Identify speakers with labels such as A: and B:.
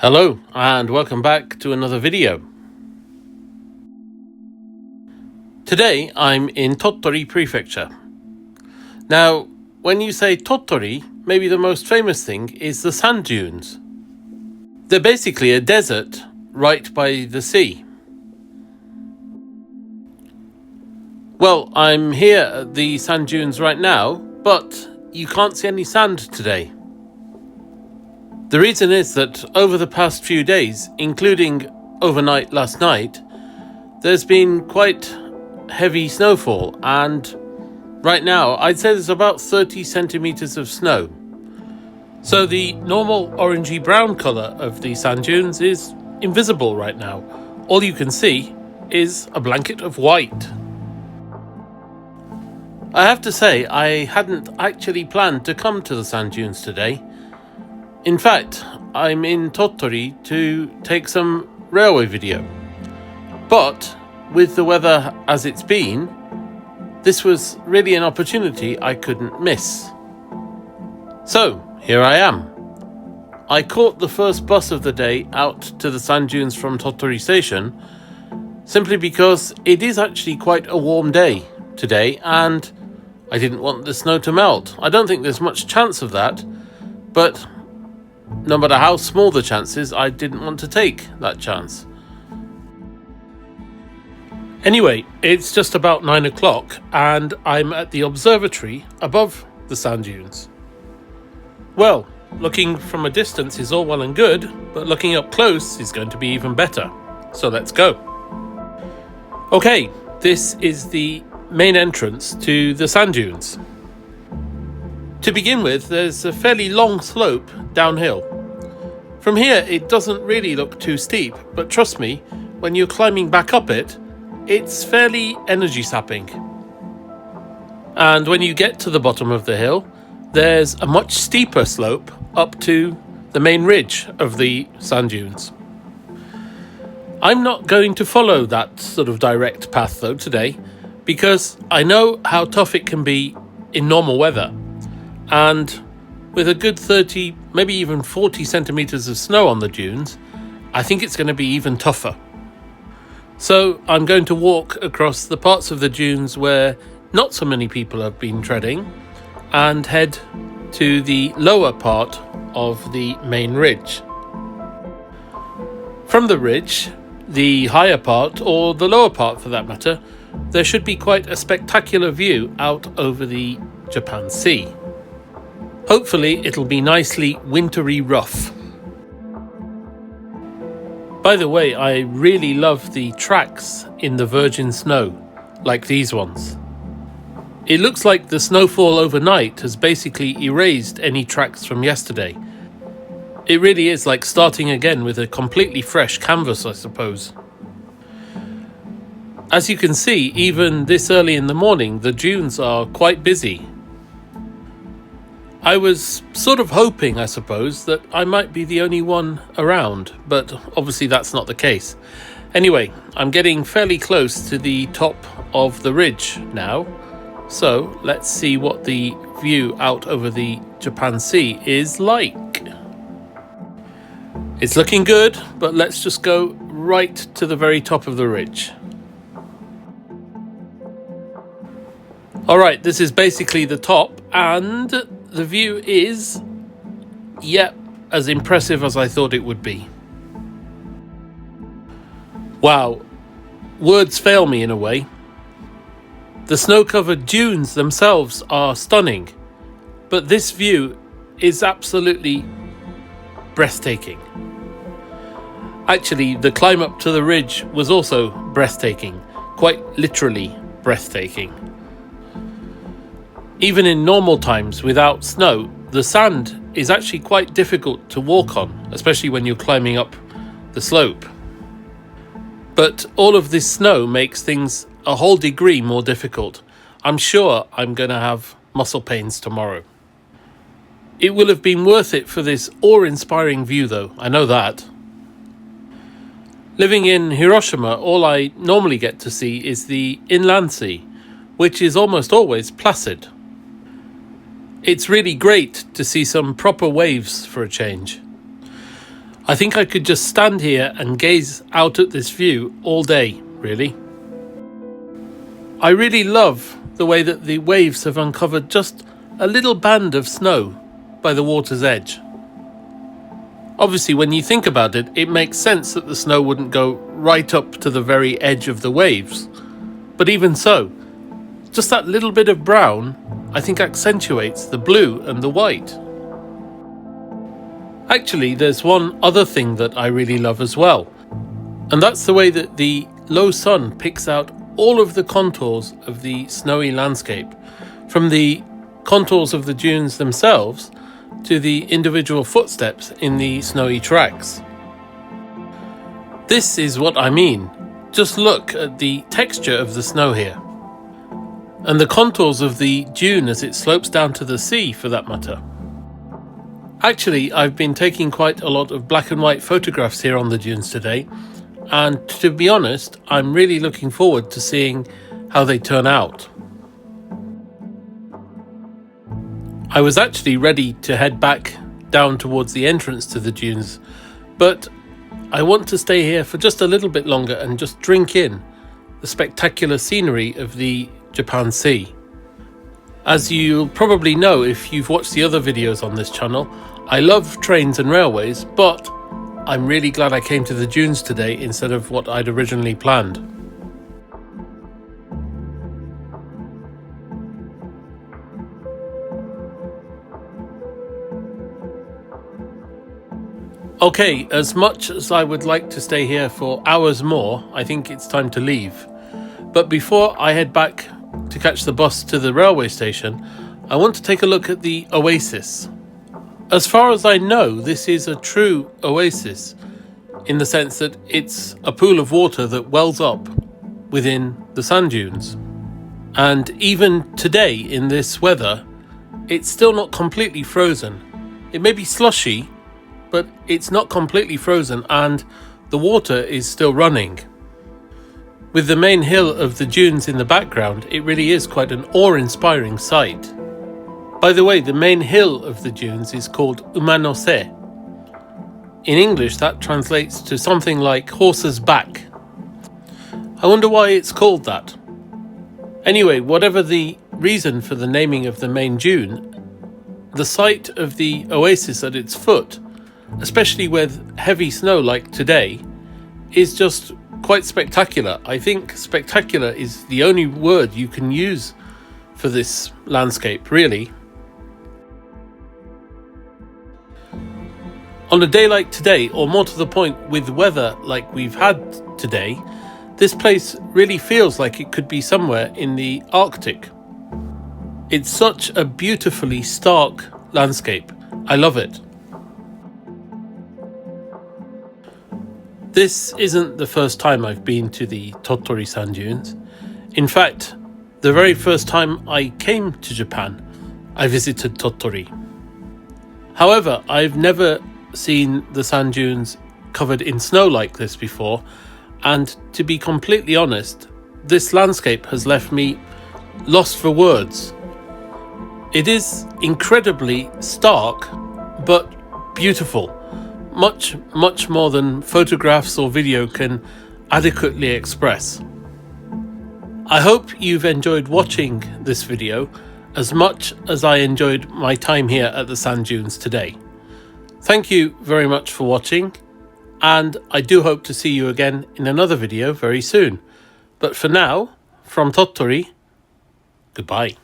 A: Hello and welcome back to another video. Today I'm in Tottori Prefecture. Now, when you say Tottori, maybe the most famous thing is the sand dunes. They're basically a desert right by the sea. Well, I'm here at the sand dunes right now, but you can't see any sand today. The reason is that over the past few days, including overnight last night, there's been quite heavy snowfall, and right now I'd say there's about 30 centimeters of snow. So the normal orangey brown colour of the sand dunes is invisible right now. All you can see is a blanket of white. I have to say, I hadn't actually planned to come to the sand dunes today. In fact, I'm in Tottori to take some railway video. But with the weather as it's been, this was really an opportunity I couldn't miss. So, here I am. I caught the first bus of the day out to the sand dunes from Tottori Station, simply because it is actually quite a warm day today and I didn't want the snow to melt. I don't think there's much chance of that, but no matter how small the chances, I didn't want to take that chance. Anyway, it's just about 9 o'clock and I'm at the observatory above the sand dunes. Well, looking from a distance is all well and good, but looking up close is going to be even better. So let's go. Okay, this is the main entrance to the sand dunes. To begin with, there's a fairly long slope downhill. From here, it doesn't really look too steep, but trust me, when you're climbing back up it, it's fairly energy sapping. And when you get to the bottom of the hill, there's a much steeper slope up to the main ridge of the sand dunes. I'm not going to follow that sort of direct path though today, because I know how tough it can be in normal weather. And with a good 30, maybe even 40 centimeters of snow on the dunes, I think it's going to be even tougher. So I'm going to walk across the parts of the dunes where not so many people have been treading and head to the lower part of the main ridge. From the ridge, the higher part, or the lower part for that matter, there should be quite a spectacular view out over the Japan Sea. Hopefully it'll be nicely wintry rough. By the way, I really love the tracks in the virgin snow, like these ones. It looks like the snowfall overnight has basically erased any tracks from yesterday. It really is like starting again with a completely fresh canvas, I suppose. As you can see, even this early in the morning, the dunes are quite busy. I was sort of hoping, I suppose, that I might be the only one around, but obviously that's not the case. Anyway, I'm getting fairly close to the top of the ridge now, so let's see what the view out over the Japan Sea is like. It's looking good, but let's just go right to the very top of the ridge. Alright, this is basically the top, and the view is, as impressive as I thought it would be. Wow, words fail me in a way. The snow-covered dunes themselves are stunning, but this view is absolutely breathtaking. Actually, the climb up to the ridge was also breathtaking, quite literally breathtaking. Even in normal times without snow, the sand is actually quite difficult to walk on, especially when you're climbing up the slope. But all of this snow makes things a whole degree more difficult. I'm sure I'm going to have muscle pains tomorrow. It will have been worth it for this awe-inspiring view though, I know that. Living in Hiroshima, all I normally get to see is the inland sea, which is almost always placid. It's really great to see some proper waves for a change. I think I could just stand here and gaze out at this view all day, really. I really love the way that the waves have uncovered just a little band of snow by the water's edge. Obviously, when you think about it, it makes sense that the snow wouldn't go right up to the very edge of the waves. But even so, just that little bit of brown, I think, accentuates the blue and the white. Actually, there's one other thing that I really love as well, and that's the way that the low sun picks out all of the contours of the snowy landscape, from the contours of the dunes themselves to the individual footsteps in the snowy tracks. This is what I mean. Just look at the texture of the snow here, and the contours of the dune as it slopes down to the sea, for that matter. Actually, I've been taking quite a lot of black and white photographs here on the dunes today, and to be honest, I'm really looking forward to seeing how they turn out. I was actually ready to head back down towards the entrance to the dunes, but I want to stay here for just a little bit longer and just drink in the spectacular scenery of the Japan Sea. As you'll probably know if you've watched the other videos on this channel, I love trains and railways, but I'm really glad I came to the dunes today instead of what I'd originally planned. Okay, as much as I would like to stay here for hours more, I think it's time to leave. But before I head back to catch the bus to the railway station, I want to take a look at the oasis. As far as I know, this is a true oasis, in the sense that it's a pool of water that wells up within the sand dunes. And even today, in this weather, it's still not completely frozen. It may be slushy, but it's not completely frozen, and the water is still running. With the main hill of the dunes in the background, it really is quite an awe-inspiring sight. By the way, the main hill of the dunes is called Umanose. In English, that translates to something like horse's back. I wonder why it's called that. Anyway, whatever the reason for the naming of the main dune, the sight of the oasis at its foot, especially with heavy snow like today, is just quite spectacular. I think spectacular is the only word you can use for this landscape, really. On a day like today, or more to the point with weather like we've had today, this place really feels like it could be somewhere in the Arctic. It's such a beautifully stark landscape. I love it. This isn't the first time I've been to the Tottori Sand Dunes. In fact, the very first time I came to Japan, I visited Tottori. However, I've never seen the sand dunes covered in snow like this before, and to be completely honest, this landscape has left me lost for words. It is incredibly stark, but beautiful. Much more than photographs or video can adequately express. I hope you've enjoyed watching this video as much as I enjoyed my time here at the sand dunes today. Thank you very much for watching, and I do hope to see you again in another video very soon. But for now, from Tottori, goodbye.